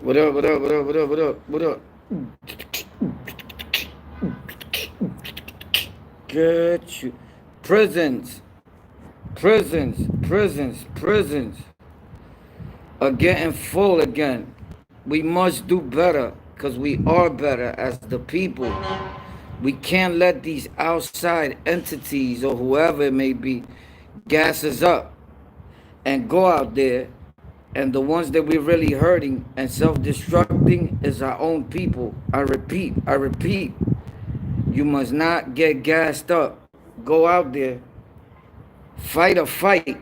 What up, what up, what up, what up, what up, what up? Get you. Prisons, prisons are getting full again. We must do better because we are better as the people. We can't let these outside entities or whoever it may be gas us up and go out there. And the ones that we're really hurting and self-destructing is our own people. I repeat, you must not get gassed up. Go out there, fight a fight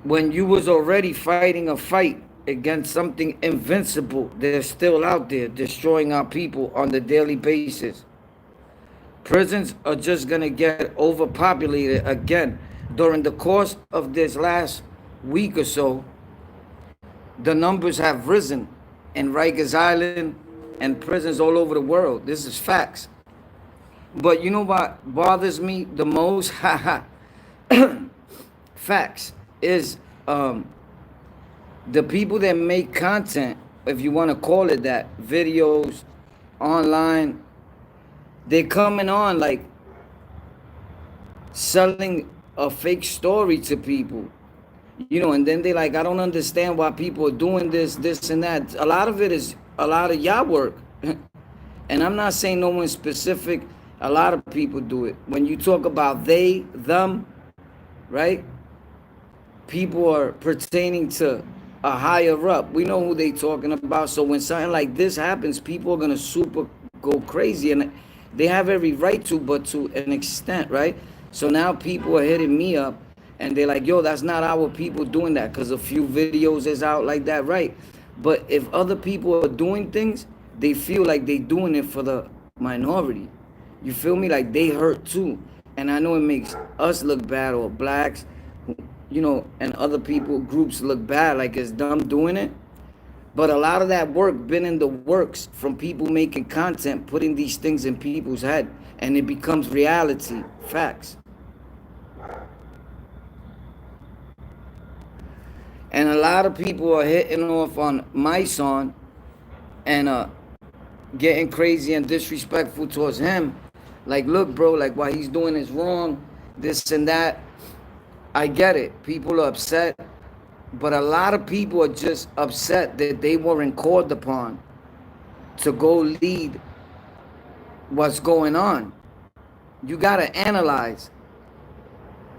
when you was already fighting a fight against something invincible. They're still out there destroying our people on the daily basis. Prisons are just gonna get overpopulated again. During the course of this last week or so, the numbers have risen in Rikers Island and prisons all over the world. This is facts. But you know what bothers me the most? Facts is the people that make content, if you want to call it that, videos online, they coming on like selling a fake story to people. You know, and then they like, I don't understand why people are doing this and that. A lot of it is a lot of y'all work. And I'm not saying no one specific. A lot of people do it. When you talk about they, them, right? People are pertaining to a higher up. We know who they talking about. So when something like this happens, people are gonna super go crazy, and they have every right to, but to an extent, right? So now people are hitting me up, and they're like, "Yo, that's not our people doing that," because a few videos is out like that, right? But if other people are doing things, they feel like they doing it for the minority. You feel me? Like they hurt too. And I know it makes us look bad, or blacks, you know, and other people, groups look bad, like it's them doing it. But a lot of that work been in the works from people making content, putting these things in people's head, and it becomes reality, facts. And a lot of people are hitting off on my son and getting crazy and disrespectful towards him. Like, look, bro, like what he's doing is wrong, this and that. I get it. People are upset. But a lot of people are just upset that they weren't called upon to go lead what's going on. You gotta analyze.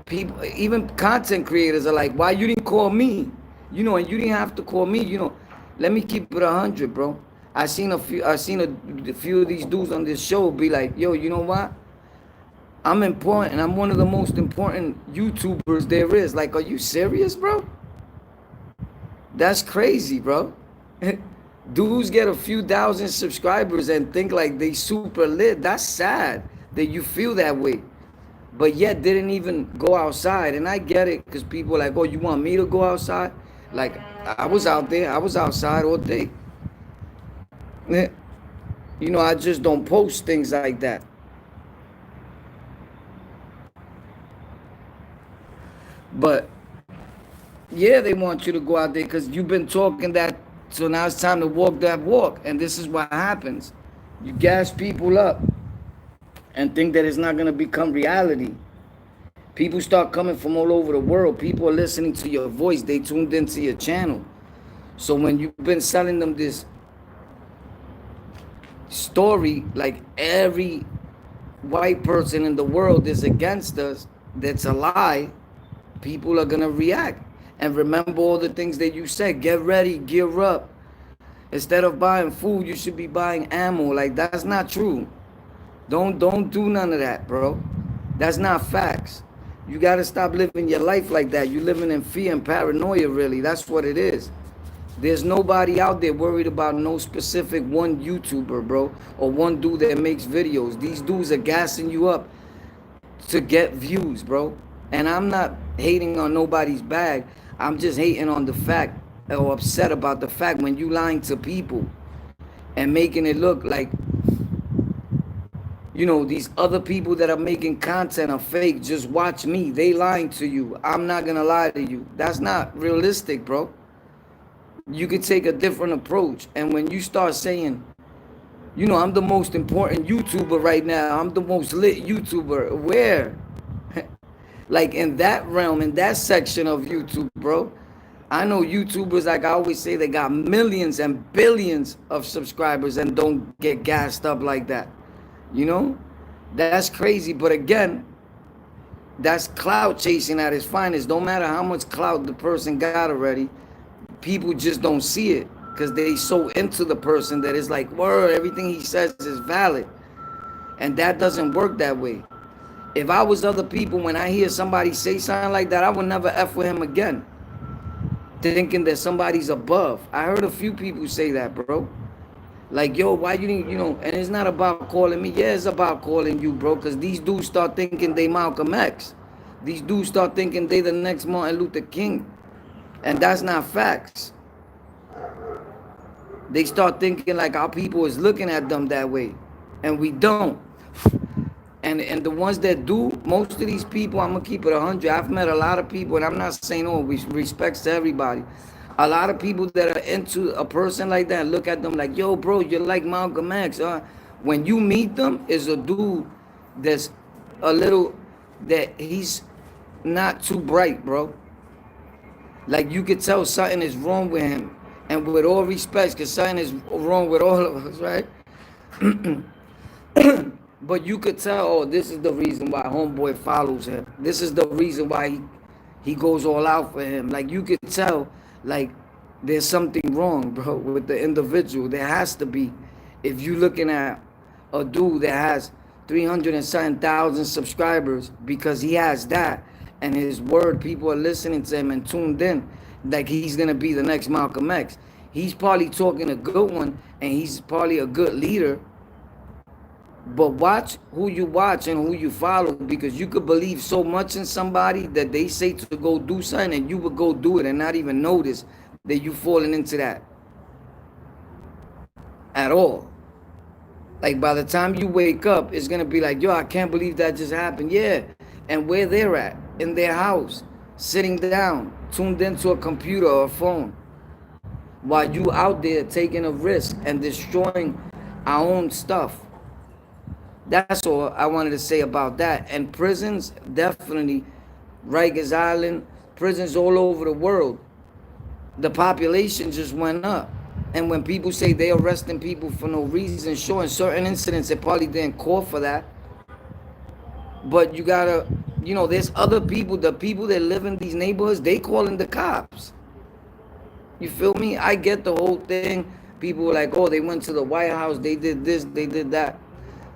People, even content creators are like, why you didn't call me? You know, and you didn't have to call me, you know. Let me keep it 100, bro. I seen a few of these dudes on this show be like, yo, you know what? I'm important, and I'm one of the most important YouTubers there is. Like, are you serious, bro? That's crazy, bro. Dudes get a few thousand subscribers and think like they super lit. That's sad that you feel that way. But yet didn't even go outside. And I get it, because people are like, oh, you want me to go outside? Like, I was out there. I was outside all day. You know, I just don't post things like that. But yeah, they want you to go out there because you've been talking that. So now it's time to walk that walk. And this is what happens. You gas people up and think that it's not going to become reality. People start coming from all over the world. People are listening to your voice. They tuned into your channel. So when you've been selling them this story, like every white person in the world is against us, that's a lie, people are going to react. And remember all the things that you said. Get ready, gear up. Instead of buying food, you should be buying ammo. Like, that's not true. Don't do none of that, bro. That's not facts. You got to stop living your life like that. You're living in fear and paranoia, really. That's what it is. There's nobody out there worried about no specific one YouTuber, bro, or one dude that makes videos. These dudes are gassing you up to get views, bro. And I'm not hating on nobody's bag. I'm just hating on the fact, or upset about the fact, when you lying to people and making it look like, you know, these other people that are making content are fake. Just watch me. They lying to you. I'm not going to lie to you. That's not realistic, bro. you could take a different approach. And when you start saying, you know, I'm the most important YouTuber right now, I'm the most lit YouTuber, where? Like in that realm, in that section of YouTube, bro. I know YouTubers, like I always say, they got millions and billions of subscribers and don't get gassed up like that. You know? That's crazy. But again, that's clout chasing at its finest. Don't matter how much clout the person got already, people just don't see it because they so into the person that it's like, word, everything he says is valid. And that doesn't work that way. If I was other people, when I hear somebody say something like that, I would never F with him again, thinking that somebody's above. I heard a few people say that, bro. Like, yo, why you didn't, you know, and it's not about calling me. Yeah, it's about calling you, bro, because these dudes start thinking they Malcolm X. These dudes start thinking they the next Martin Luther King. And that's not facts. They start thinking like our people is looking at them that way. And we don't. And the ones that do, most of these people, I'm going to keep it 100. I've met a lot of people, and I'm not saying, oh, respects to everybody. A lot of people that are into a person like that look at them like, yo, bro, you're like Malcolm X. When you meet them, is a dude that's a little, that he's not too bright, bro. Like you could tell something is wrong with him. And with all respect, because something is wrong with all of us, right? But you could tell, oh, this is the reason why homeboy follows him. This is the reason why he goes all out for him. Like you could tell, like there's something wrong, bro, with the individual. There has to be. If you're looking at a dude that has 300 and something thousand subscribers because he has that, and his word, people are listening to him and tuned in, like he's gonna be the next Malcolm X. He's probably talking a good one, and he's probably a good leader. But watch who you watch and who you follow, because you could believe so much in somebody that they say to go do something, and you would go do it and not even notice that you falling into that at all. Like by the time you wake up, it's gonna be like, yo, I can't believe that just happened. Yeah, and where they're at, in their house, sitting down, tuned into a computer or a phone, while you out there taking a risk and destroying our own stuff. That's all I wanted to say about that. And prisons, definitely, Rikers Island, prisons all over the world, the population just went up. And when people say they arresting people for no reason, sure, in certain incidents, they probably didn't call for that. But you gotta, you know, there's other people, the people that live in these neighborhoods, they calling the cops. You feel me? I get the whole thing. People were like, oh, they went to the White House, they did this, they did that.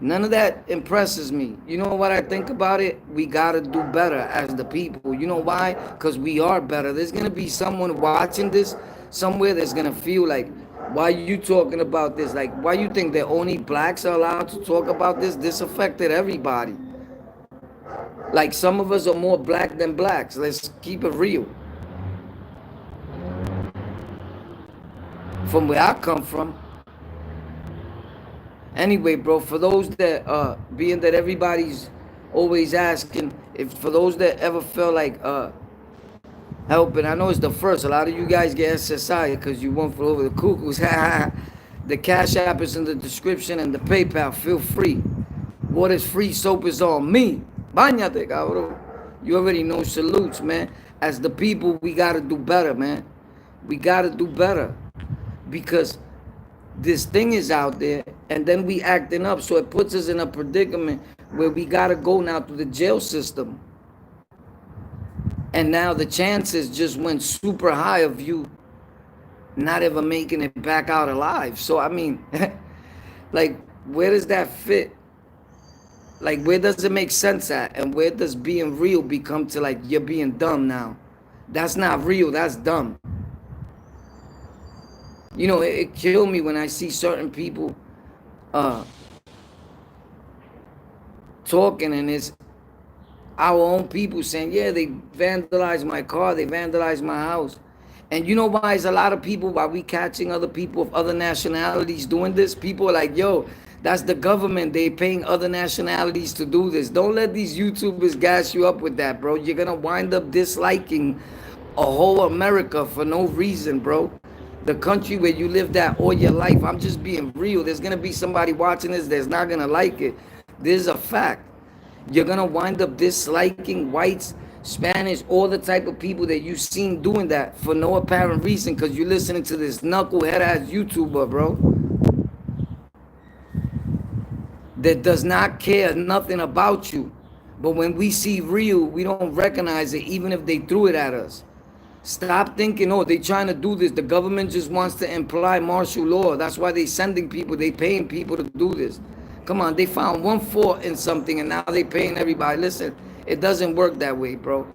None of that impresses me. You know what I think about it? We gotta do better as the people. You know why? Because we are better. There's gonna be someone watching this somewhere that's gonna feel like, why are you talking about this? Like, why you think that only blacks are allowed to talk about this? This affected everybody. Like, some of us are more black than blacks. Let's keep it real. From where I come from. Anyway, bro, for those that, being that everybody's always asking, if for those that ever felt like helping, I know it's the first. A lot of you guys get SSI because you went for over the cuckoos. The Cash App is in the description and the PayPal. Feel free. What is free? Soap is on me. Bañate, cabrón. You already know. Salutes, man. As the people, we got to do better, man. We got to do better. Because this thing is out there, and then we acting up, so it puts us in a predicament where we gotta go now through the jail system. And now the chances just went super high of you not ever making it back out alive. So I mean, like, where does that fit? Like, where does it make sense at? And where does being real become to like, you're being dumb now? That's not real, that's dumb. You know, it killed me when I see certain people talking, and it's our own people saying, yeah, they vandalized my car, they vandalized my house. And you know why is a lot of people, why we catching other people of other nationalities doing this? People are like, yo, that's the government. They paying other nationalities to do this. Don't let these YouTubers gas you up with that, bro. You're going to wind up disliking a whole America for no reason, bro. The country where you lived at all your life. I'm just being real. There's gonna be somebody watching this that's not gonna like it. This is a fact. You're gonna wind up disliking whites, Spanish, all the type of people that you seen doing that for no apparent reason because you're listening to this knucklehead ass YouTuber, bro. That does not care nothing about you. But when we see real, we don't recognize it even if they threw it at us. Stop thinking, oh, they trying to do this. The government just wants to imply martial law. That's why they sending people, they paying people to do this. Come on, they found one fault in something and now they paying everybody. Listen, it doesn't work that way, bro.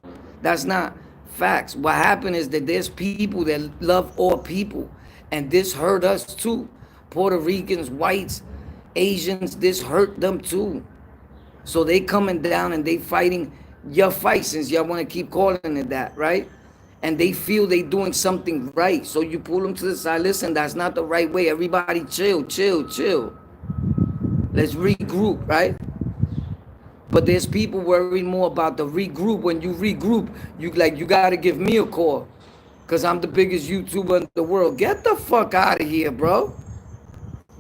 That's not facts. What happened is that there's people that love all people. And this hurt us too. Puerto Ricans, whites, Asians, this hurt them too. So they coming down and they fighting your fight, since y'all want to keep calling it that, right? And they feel they doing something right. So you pull them to the side. Listen, that's not the right way. Everybody chill, chill, chill. Let's regroup, right? But there's people worried more about the regroup. When you regroup, you gotta give me a call. Cause I'm the biggest YouTuber in the world. Get the fuck out of here, bro.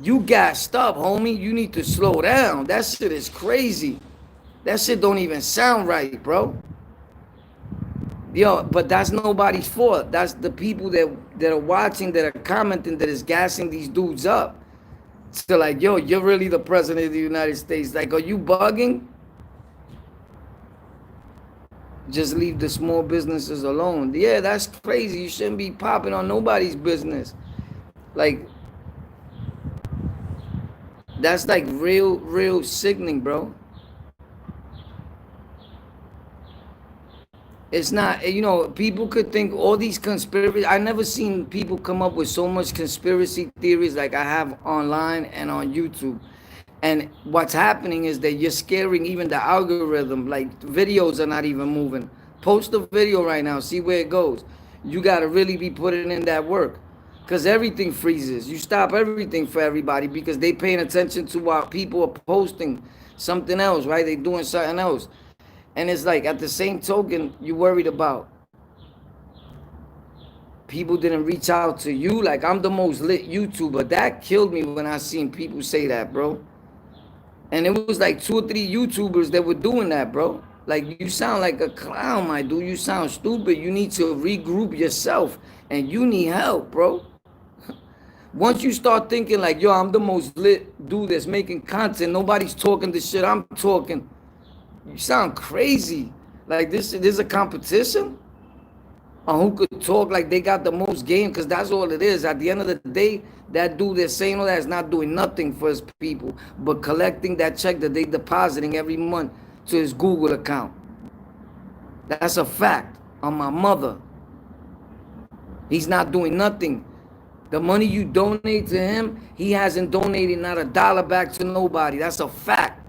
You gassed up, homie. You need to slow down. That shit is crazy. That shit don't even sound right, bro. Yo, but that's nobody's fault. That's the people that are watching, that are commenting, that is gassing these dudes up. So like, yo, you're really the president of the United States. Like, are you bugging? Just leave the small businesses alone. Yeah, that's crazy. You shouldn't be popping on nobody's business. Like, that's like real sickening, bro. It's not, you know, people could think all these conspiracy. I never seen people come up with so much conspiracy theories like I have online and on YouTube. And what's happening is that you're scaring even the algorithm. Like, videos are not even moving. Post a video right now, see where it goes. You got to really be putting in that work. Because everything freezes. You stop everything for everybody because they paying attention to what people are posting something else, right? They doing something else. And it's like, at the same token, you worried about people didn't reach out to you. Like, I'm the most lit YouTuber. That killed me when I seen people say that, bro. And it was like 2 or 3 YouTubers that were doing that, bro. Like, you sound like a clown, my dude. You sound stupid. You need to regroup yourself. And you need help, bro. Once you start thinking like, yo, I'm the most lit dude that's making content. Nobody's talking the shit I'm talking. You sound crazy. Like, this is a competition on who could talk like they got the most game, because that's all it is. At the end of the day, that dude that's saying all that is not doing nothing for his people, but collecting that check that they depositing every month to his Google account. That's a fact on my mother. He's not doing nothing. The money you donate to him, he hasn't donated not a dollar back to nobody. That's a fact.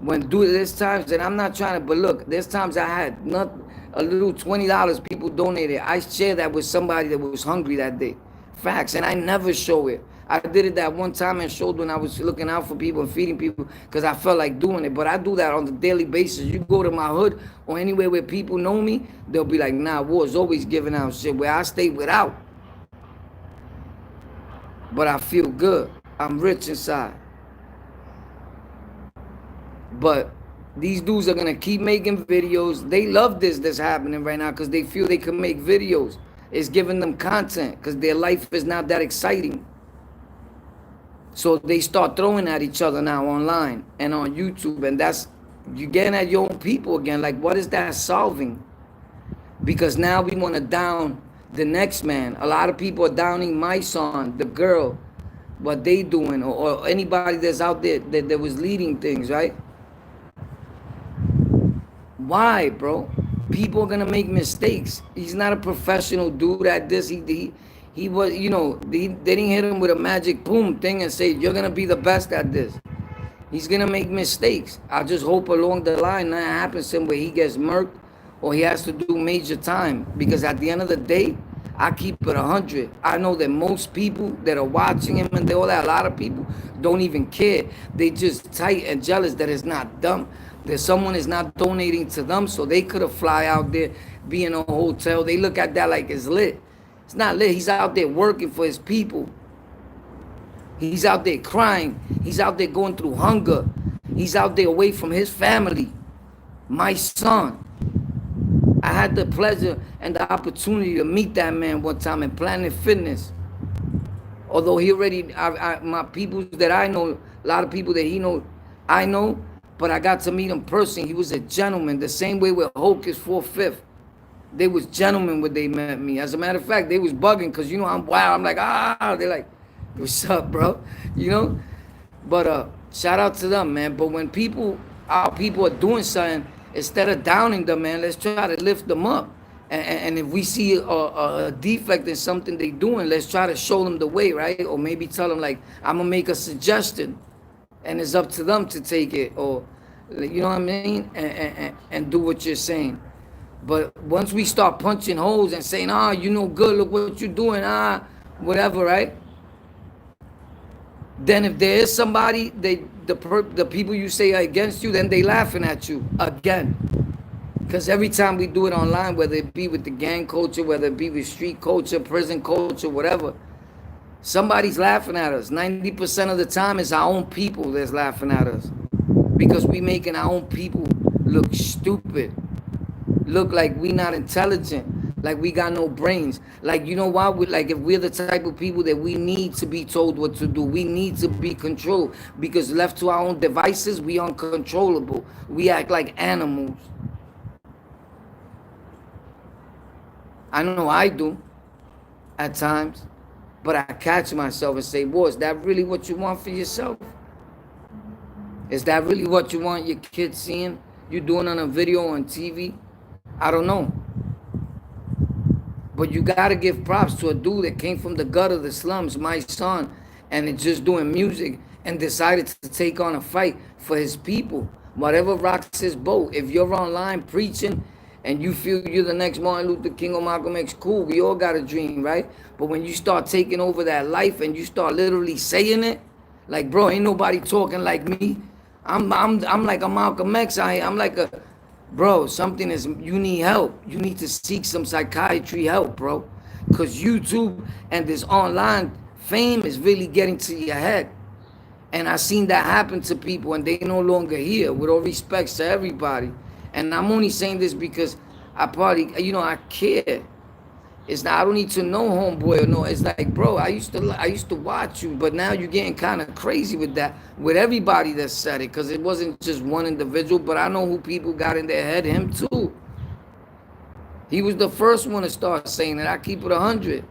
When there's times that I'm not trying to, but look, there's times I had not a little $20 people donated. I shared that with somebody that was hungry that day. Facts. And I never show it. I did it that one time and showed when I was looking out for people and feeding people because I felt like doing it. But I do that on a daily basis. You go to my hood or anywhere where people know me, they'll be like, nah, War's always giving out shit. Where I stay without. But I feel good. I'm rich inside. But these dudes are going to keep making videos. They love this that's happening right now because they feel they can make videos. It's giving them content because their life is not that exciting. So they start throwing at each other now online and on YouTube. And that's, you're getting at your own people again. Like, what is that solving? Because now we want to down the next man. A lot of people are downing my son, the girl, what they doing, or anybody that's out there that was leading things, right? Why, bro? People are gonna make mistakes. He's not a professional dude at this. He was, you know, they didn't hit him with a magic boom thing and say, you're gonna be the best at this. He's gonna make mistakes. I just hope along the line that happens to him where he gets murked or he has to do major time. Because at the end of the day, I keep it 100. I know that most people that are watching him and all that, a lot of people don't even care. They just tight and jealous that it's not dumb. That someone is not donating to them, so they could have fly out there, be in a hotel. They look at that like it's lit. It's not lit. He's out there working for his people. He's out there crying. He's out there going through hunger. He's out there away from his family. My son. I had the pleasure and the opportunity to meet that man one time in Planet Fitness. Although he already, my people that I know, a lot of people that he know, I know, but I got to meet him personally. He was a gentleman, the same way with Hulk is 4/5. They was gentlemen when they met me. As a matter of fact, they was bugging because, you know, I'm wild. I'm like, they're like, what's up, bro? You know? But shout out to them, man. But when our people are doing something, instead of downing them, man, let's try to lift them up. And if we see a defect in something they doing, let's try to show them the way, right? Or maybe tell them, like, I'm going to make a suggestion. And it's up to them to take it. Or, you know what I mean? And do what you're saying. But once we start punching holes and saying, you know good, look what you're doing, whatever, right? Then if there is somebody, the people you say are against you, then they laughing at you again. Because every time we do it online, whether it be with the gang culture, whether it be with street culture, prison culture, whatever, somebody's laughing at us. 90% of the time, it's our own people that's laughing at us. Because we making our own people look stupid. Look like we not intelligent. Like we got no brains. Like, you know why? Like, if we're the type of people that we need to be told what to do, we need to be controlled. Because left to our own devices, we uncontrollable. We act like animals. I know I do at times. But I catch myself and say, boy, is that really what you want for yourself? Is that really what you want your kids seeing? You doing on a video on TV? I don't know. But you got to give props to a dude that came from the gutter, the slums, my son, and is just doing music and decided to take on a fight for his people. Whatever rocks his boat. If you're online preaching and you feel you're the next Martin Luther King or Malcolm X, cool. We all got a dream, right? But when you start taking over that life and you start literally saying it, like, bro, ain't nobody talking like me. I'm like a Malcolm X. I'm like a... Bro, something is, you need help. You need to seek some psychiatry help, bro. Because YouTube and this online fame is really getting to your head. And I seen that happen to people and they no longer here, with all respects to everybody. And I'm only saying this because I probably, you know, I care. It's not, I don't need to know homeboy or no. It's like, bro, I used to watch you, but now you're getting kind of crazy with that, with everybody that said it, because it wasn't just one individual, but I know who people got in their head, him too. He was the first one to start saying it. I keep it 100.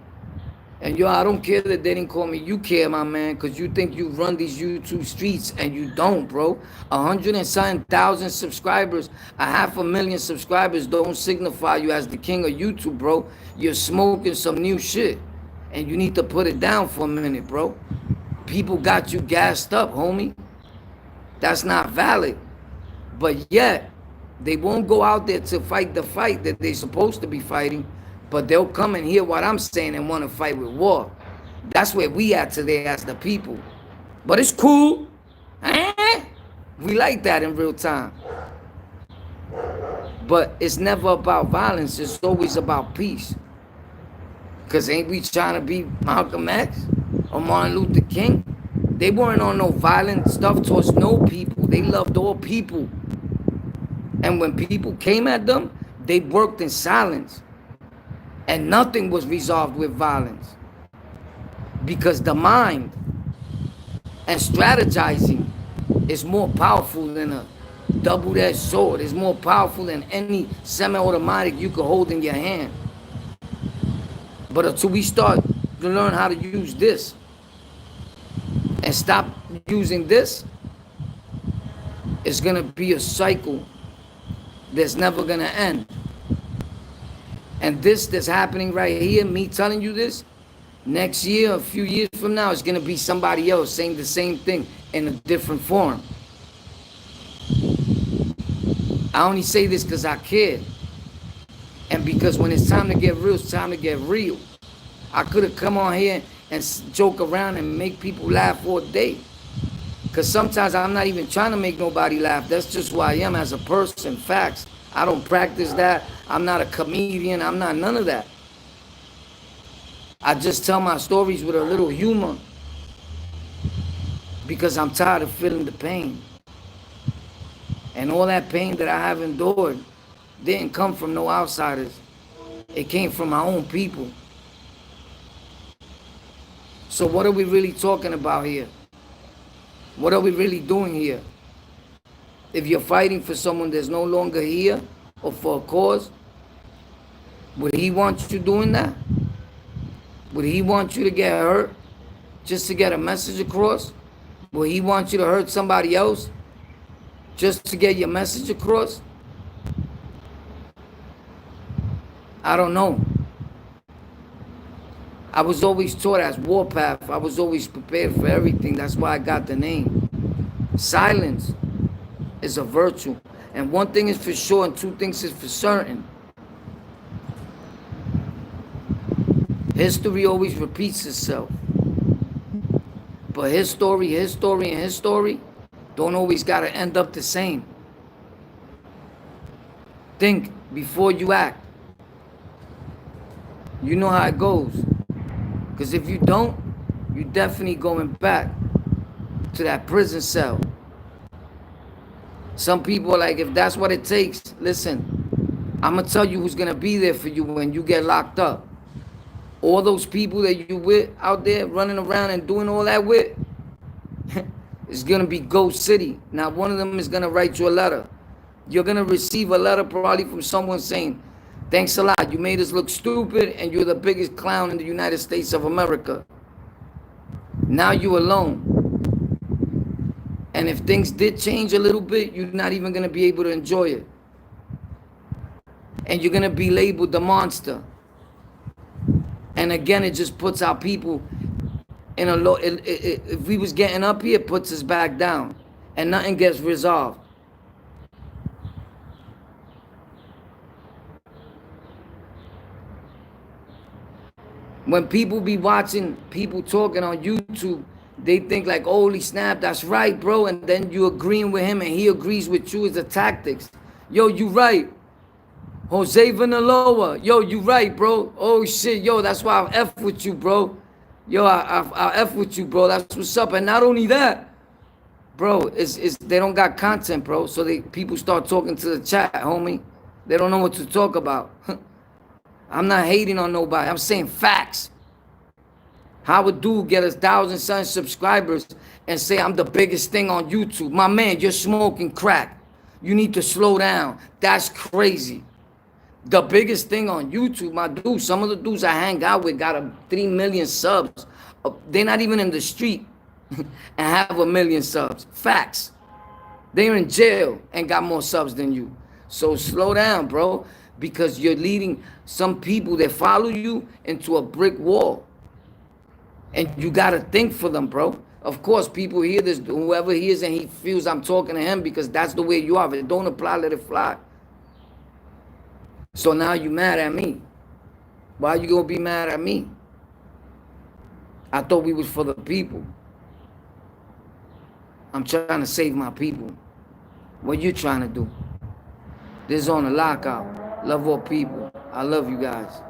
And yo, I don't care that they didn't call me. You care, my man, because you think you run these YouTube streets, and you don't, bro. 107,000 subscribers, 500,000 subscribers don't signify you as the king of YouTube, bro. You're smoking some new shit, and you need to put it down for a minute, bro. People got you gassed up, homie. That's not valid. But yet, they won't go out there to fight the fight that they're supposed to be fighting. But they'll come and hear what I'm saying and want to fight with war. That's where we at today as the people. But it's cool. We like that in real time. But it's never about violence. It's always about peace. Because ain't we trying to be Malcolm X or Martin Luther King? They weren't on no violent stuff towards no people. They loved all people. And when people came at them, they worked in silence. And nothing was resolved with violence. Because the mind and strategizing is more powerful than a double-edged sword. It's more powerful than any semi-automatic you could hold in your hand. But until we start to learn how to use this and stop using this, it's going to be a cycle that's never going to end. And this that's happening right here, me telling you this, next year, a few years from now, it's going to be somebody else saying the same thing in a different form. I only say this because I care. And because when it's time to get real, it's time to get real. I could have come on here and joke around and make people laugh all day. Because sometimes I'm not even trying to make nobody laugh. That's just who I am as a person. Facts. I don't practice that. I'm not a comedian. I'm not none of that. I just tell my stories with a little humor because I'm tired of feeling the pain. And all that pain that I have endured didn't come from no outsiders. It came from my own people. So what are we really talking about here? What are we really doing here? If you're fighting for someone that's no longer here or for a cause, would he want you doing that? Would he want you to get hurt just to get a message across? Would he want you to hurt somebody else just to get your message across? I don't know. I was always taught as Warpath. I was always prepared for everything. That's why I got the name. Silence is a virtue. And one thing is for sure and two things is for certain. History always repeats itself. But his story, and his story don't always gotta end up the same. Think before you act. You know how it goes. Because if you don't, you definitely going back to that prison cell. Some people are like, if that's what it takes, listen, I'm going to tell you who's going to be there for you when you get locked up. All those people that you with out there running around and doing all that with, it's going to be Ghost City. Now, one of them is going to write you a letter. You're going to receive a letter probably from someone saying, thanks a lot. You made us look stupid and you're the biggest clown in the United States of America. Now you're alone. And if things did change a little bit, you're not even going to be able to enjoy it. And you're going to be labeled the monster. And again, it just puts our people in a low... If we was getting up here, it puts us back down. And nothing gets resolved. When people be watching people talking on YouTube, they think like, holy snap, that's right, bro. And then you agreeing with him and he agrees with you as the tactics. Yo, you right. Jose Vanaloa. Yo, you right, bro. Oh, shit. Yo, that's why I F with you, bro. Yo, I F with you, bro. That's what's up. And not only that, bro, they don't got content, bro. So people start talking to the chat, homie. They don't know what to talk about. I'm not hating on nobody. I'm saying facts. How a dude get 1,000 subscribers and say I'm the biggest thing on YouTube? My man, you're smoking crack. You need to slow down. That's crazy. The biggest thing on YouTube, my dude, some of the dudes I hang out with got 3 million subs. They're not even in the street and have 1 million subs. Facts. They're in jail and got more subs than you. So slow down, bro, because you're leading some people that follow you into a brick wall. And you got to think for them, bro. Of course, people hear this, whoever hears and he feels I'm talking to him because that's the way you are. If it don't apply, let it fly. So now you mad at me. Why you going to be mad at me? I thought we was for the people. I'm trying to save my people. What you trying to do? This is on the Lockout. Love all people. I love you guys.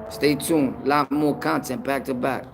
Stay tuned. A lot more content back to back.